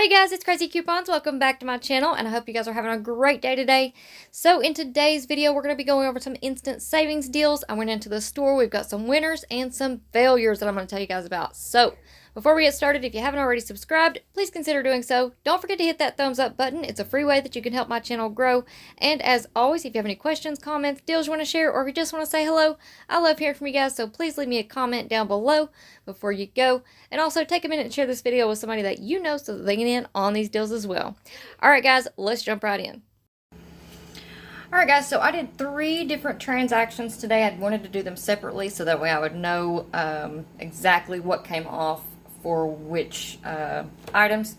Hey guys, it's Craz-E Coupons. Welcome back to my channel, and I hope you guys are having a great day today. So in today's video, we're going to be going over some instant savings deals. I went into the store. We've got some winners and some failures that I'm going to tell you guys about. So before we get started, if you haven't already subscribed, please consider doing so. Don't forget to hit that thumbs up button. It's a free way that you can help my channel grow. And as always, if you have any questions, comments, deals you want to share, or if you just want to say hello, I love hearing from you guys. So please leave me a comment down below before you go. And also take a minute and share this video with somebody that you know so that they can in on these deals as well. Alright guys, let's jump right in. Alright guys, so I did 3 different transactions today. I wanted to do them separately so that way I would know exactly what came off for which items.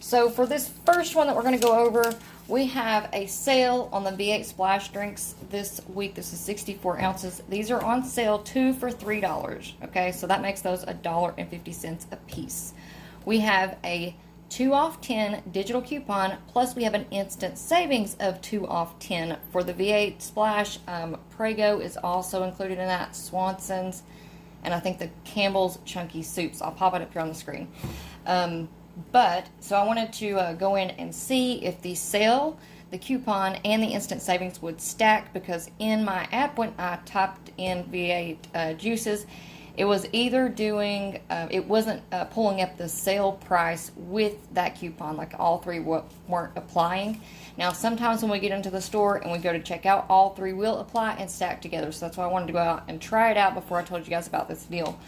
So for this first one that we're going to go over, we have a sale on the V8 Splash drinks this week. This is 64 ounces. These are on sale 2 for $3. Okay, so that makes those $1.50 a piece. We have a 2 off 10 digital coupon, plus we have an instant savings of 2 off 10 for the V8 Splash. Prego is also included in that, Swanson's, and I think the Campbell's Chunky Soups. I'll pop it up here on the screen. So I wanted to go in and see if the sale, the coupon, and the instant savings would stack, because in my app when I typed in V8 juices, it was either doing, it wasn't pulling up the sale price with that coupon, like all 3 weren't applying. Now sometimes when we get into the store and we go to check out, all 3 will apply and stack together. So that's why I wanted to go out and try it out before I told you guys about this deal.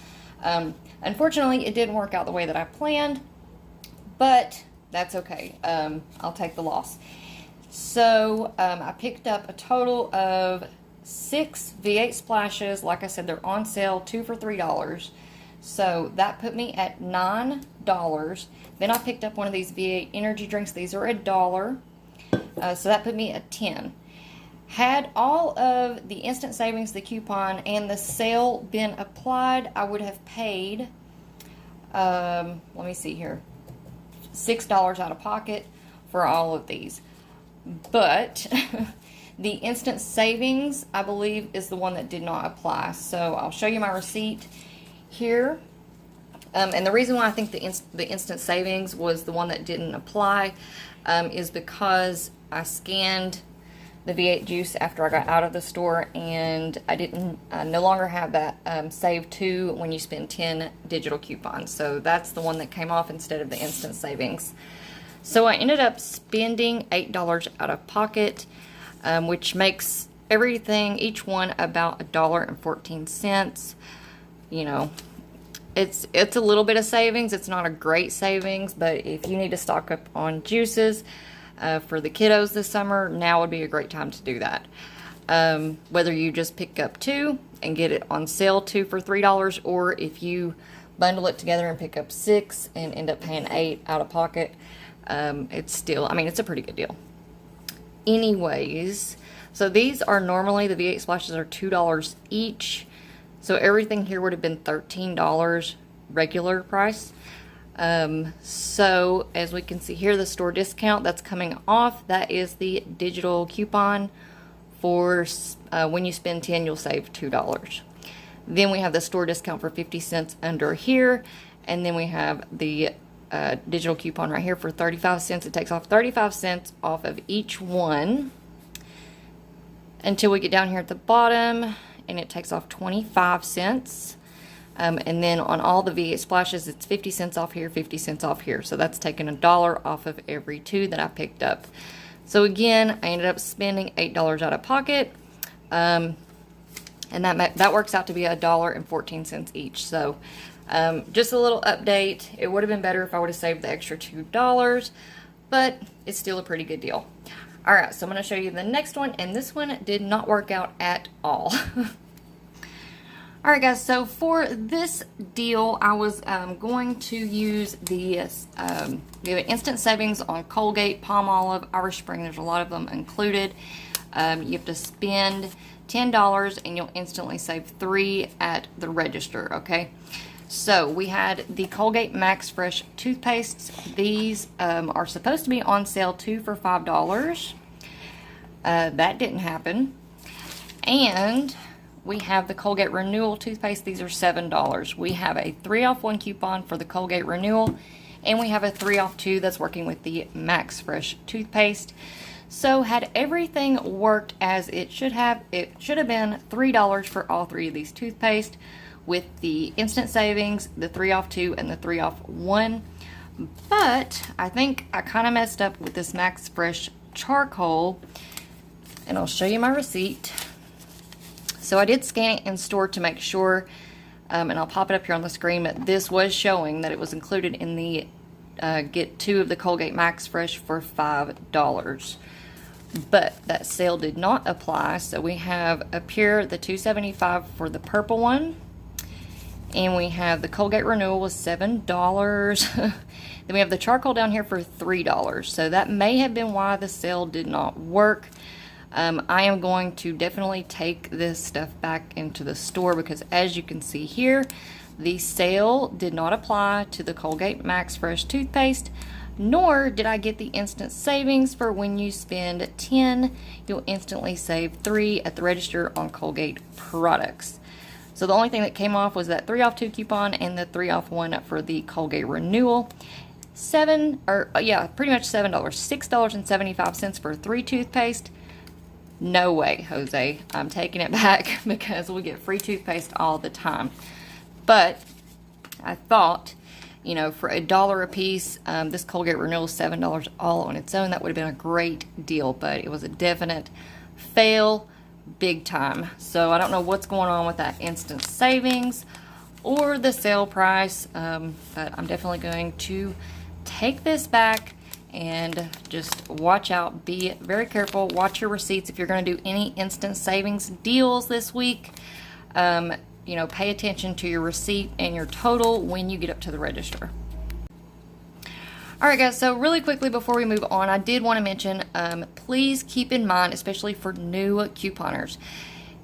Unfortunately, it didn't work out the way that I planned, but that's okay. I'll take the loss. So I picked up a total of 6 V8 Splashes. Like I said, they're on sale 2 for $3. So that put me at $9. Then I picked up one of these V8 energy drinks. These are $1. So that put me at $10. Had all of the instant savings, the coupon, and the sale been applied, I would have paid, let me see here, $6 out of pocket for all of these. But the instant savings, I believe, is the one that did not apply. So I'll show you my receipt here. And the reason why I think the instant savings was the one that didn't apply is because I scanned the V8 juice after I got out of the store, and I didn't no longer have that save 2 when you spend 10 digital coupons. So that's the one that came off instead of the instant savings. So I ended up spending $8 out of pocket, which makes everything, each one, about $1.14. You know, it's a little bit of savings. It's not a great savings, but if you need to stock up on juices for the kiddos this summer, now would be a great time to do that. Whether you just pick up 2 and get it on sale 2 for $3, or if you bundle it together and pick up 6 and end up paying $8 out of pocket, it's still, I mean, it's a pretty good deal. Anyways, so these are normally, the V8 Splashes are $2 each. So everything here would have been $13 regular price. So as we can see here, the store discount that's coming off, that is the digital coupon for when you spend 10, you'll save $2. Then we have the store discount for 50 cents under here, and then we have the digital coupon right here for 35 cents. It takes off 35 cents off of each one until we get down here at the bottom, and it takes off 25 cents. And then on all the V8 Splashes, it's 50 cents off here, 50 cents off here. So that's taking $1 off of every 2 that I picked up. So again, I ended up spending $8 out of pocket. And that works out to be $1.14 each. So just a little update. It would have been better if I would have saved the extra $2, but it's still a pretty good deal. Alright, so I'm going to show you the next one, and this one did not work out at all. Alright guys, so for this deal, I was going to use the instant savings on Colgate, Palmolive, Irish Spring. There's a lot of them included. You have to spend $10 and you'll instantly save 3 at the register, okay? So we had the Colgate Max Fresh toothpastes. These are supposed to be on sale 2 for $5. That didn't happen. And we have the Colgate Renewal toothpaste. These are $7. We have a 3 off 1 coupon for the Colgate Renewal, And we have a 3 off 2 that's working with the Max Fresh toothpaste. So had everything worked as it should have been $3 for all 3 of these toothpaste with the instant savings, the 3 off 2, and the 3 off 1. But I think I kind of messed up with this Max Fresh charcoal, and I'll show you my receipt. So I did scan it in store to make sure, and I'll pop it up here on the screen, but this was showing that it was included in the get 2 of the Colgate Max Fresh for $5. But that sale did not apply, so we have up here the $2.75 for the purple one, and we have the Colgate Renewal was $7. Then we have the charcoal down here for $3, so that may have been why the sale did not work. I am going to definitely take this stuff back into the store because, as you can see here, the sale did not apply to the Colgate Max Fresh toothpaste, nor did I get the instant savings for when you spend 10, you'll instantly save 3 at the register on Colgate products. So the only thing that came off was that 3 off 2 coupon and the 3 off 1 for the Colgate Renewal. Pretty much $7, $6.75 for 3 toothpaste. No way, Jose. I'm taking it back because we get free toothpaste all the time. But I thought, you know, for $1 a piece, this Colgate Renewal is $7 all on its own. That would have been a great deal, but it was a definite fail, big time. So I don't know what's going on with that instant savings or the sale price, but I'm definitely going to take this back and just watch out. Be very careful. Watch your receipts if you're going to do any instant savings deals this week. You know, pay attention to your receipt and your total when you get up to the register. Alright guys, so really quickly before we move on, I did want to mention, please keep in mind, especially for new couponers,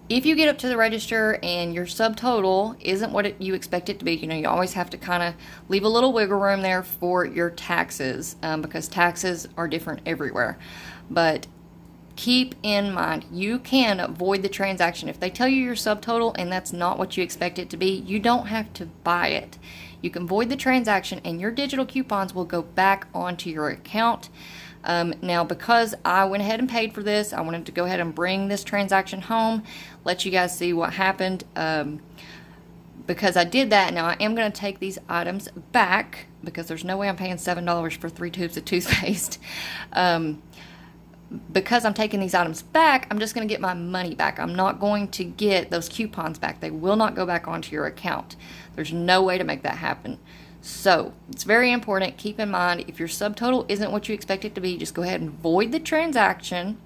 if you get up to the register and your subtotal isn't what you expect it to be, you know, you always have to kind of leave a little wiggle room there for your taxes, because taxes are different everywhere. But keep in mind, you can void the transaction. If they tell you your subtotal and that's not what you expect it to be, you don't have to buy it. You can void the transaction and your digital coupons will go back onto your account. Now, because I went ahead and paid for this, I wanted to go ahead and bring this transaction home, let you guys see what happened. Because I did that, now I am going to take these items back because there's no way I'm paying $7 for 3 tubes of toothpaste. Because I'm taking these items back, I'm just going to get my money back. I'm not going to get those coupons back. They will not go back onto your account. There's no way to make that happen. So it's very important. Keep in mind, if your subtotal isn't what you expect it to be, just go ahead and void the transaction.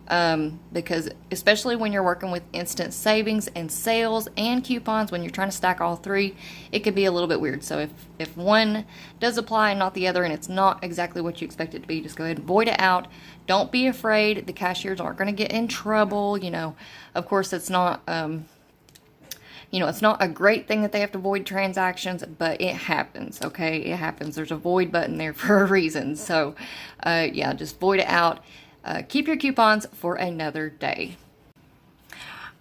Because especially when you're working with instant savings and sales and coupons, when you're trying to stack all 3, it could be a little bit weird. So if one does apply and not the other, and it's not exactly what you expect it to be, just go ahead and void it out. Don't be afraid. The cashiers aren't going to get in trouble. You know, of course, it's not, you know, it's not a great thing that they have to void transactions, but it happens, okay? It happens. There's a void button there for a reason. So, yeah, just void it out. Keep your coupons for another day.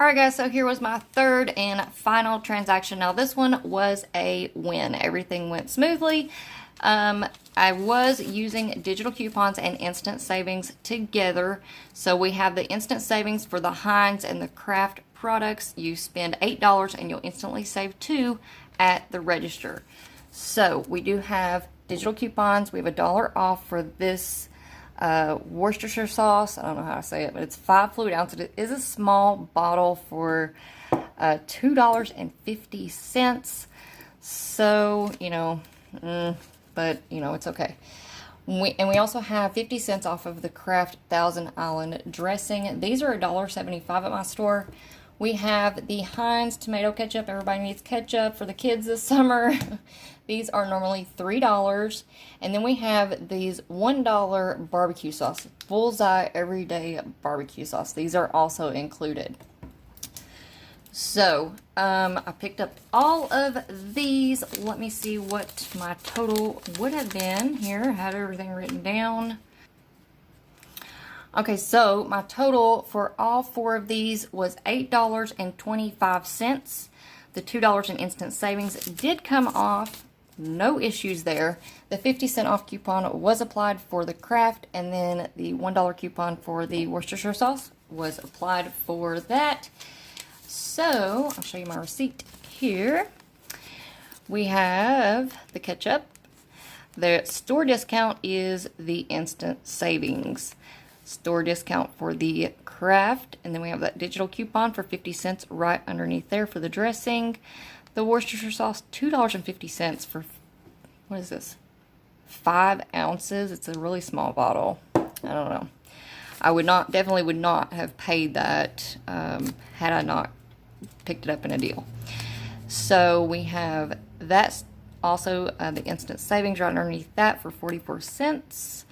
Alright guys, so here was my third and final transaction. Now this one was a win. Everything went smoothly. I was using digital coupons and instant savings together. So we have the instant savings for the Heinz and the Kraft products. You spend $8 and you'll instantly save 2 at the register. So we do have digital coupons. We have $1 off for this Worcestershire sauce. I don't know how to say it, but it's 5 fluid ounces. It is a small bottle for $2.50. So, you know, but, you know, it's okay. We also have 50 cents off of the Kraft Thousand Island dressing. These are $1.75 at my store. We have the Heinz tomato ketchup. Everybody needs ketchup for the kids this summer. These are normally $3. And then we have these $1 barbecue sauce. Bullseye Everyday Barbecue Sauce. These are also included. So, I picked up all of these. Let me see what my total would have been here. I had everything written down. Okay, so my total for all 4 of these was $8.25. The $2 in instant savings did come off. No issues there. The 50-cent off coupon was applied for the Kraft, and then the $1 coupon for the Worcestershire sauce was applied for that. So I'll show you my receipt here. We have the ketchup. The store discount is the instant savings. Store discount for the Kraft, and then we have that digital coupon for 50 cents right underneath there for the dressing. The Worcestershire sauce, $2.50 for, what is this, 5 ounces. It's a really small bottle. I don't know. I definitely would not have paid that had I not picked it up in a deal. So we have that, also the instant savings right underneath that for 44 cents.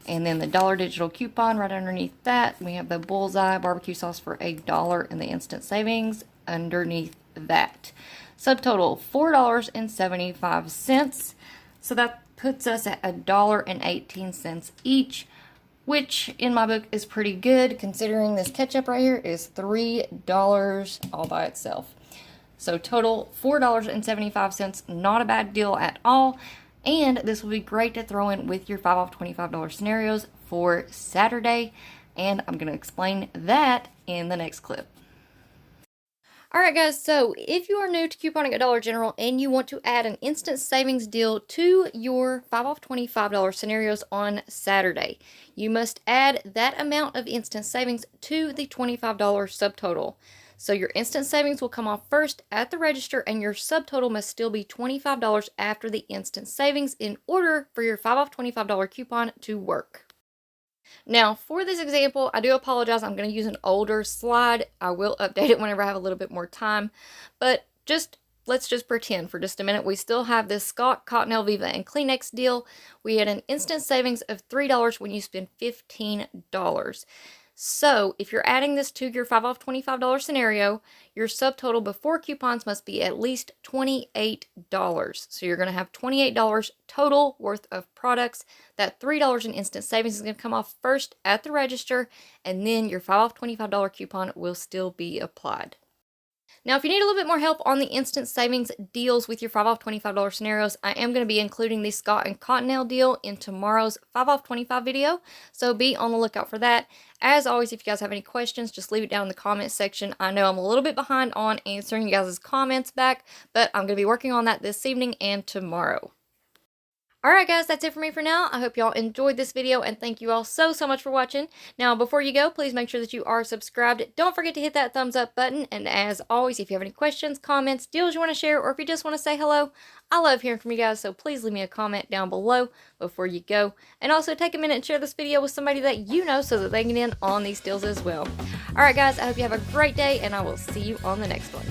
And then the $1 digital coupon right underneath that. We have the Bullseye barbecue sauce for $1 in the instant savings underneath that. Subtotal $4.75. So that puts us at $1.18 each, which in my book is pretty good considering this ketchup right here is $3 all by itself. So total $4.75, not a bad deal at all. And this will be great to throw in with your 5 off $25 scenarios for Saturday. And I'm going to explain that in the next clip. Alright guys, so if you are new to couponing at Dollar General and you want to add an instant savings deal to your 5 off $25 scenarios on Saturday, you must add that amount of instant savings to the $25 subtotal. So your instant savings will come off first at the register, and your subtotal must still be $25 after the instant savings in order for your 5 off $25 coupon to work. Now, for this example, I do apologize. I'm going to use an older slide. I will update it whenever I have a little bit more time. But let's just pretend for just a minute. We still have this Scott, Cottonelle, Viva, and Kleenex deal. We had an instant savings of $3 when you spend $15. So, if you're adding this to your 5 off $25 scenario, your subtotal before coupons must be at least $28. So, you're going to have $28 total worth of products. That $3 in instant savings is going to come off first at the register, and then your 5 off $25 coupon will still be applied. Now, if you need a little bit more help on the instant savings deals with your 5 off $25 scenarios, I am going to be including the Scott and Cottonelle deal in tomorrow's 5 off 25 video, so be on the lookout for that. As always, if you guys have any questions, just leave it down in the comments section. I know I'm a little bit behind on answering you guys' comments back, but I'm going to be working on that this evening and tomorrow. Alright guys, that's it for me for now. I hope y'all enjoyed this video, and thank you all so much for watching. Now, before you go, please make sure that you are subscribed. Don't forget to hit that thumbs up button, and as always, if you have any questions, comments, deals you want to share, or if you just want to say hello, I love hearing from you guys, so please leave me a comment down below before you go. And also take a minute and share this video with somebody that you know so that they can get in on these deals as well. Alright guys, I hope you have a great day, and I will see you on the next one.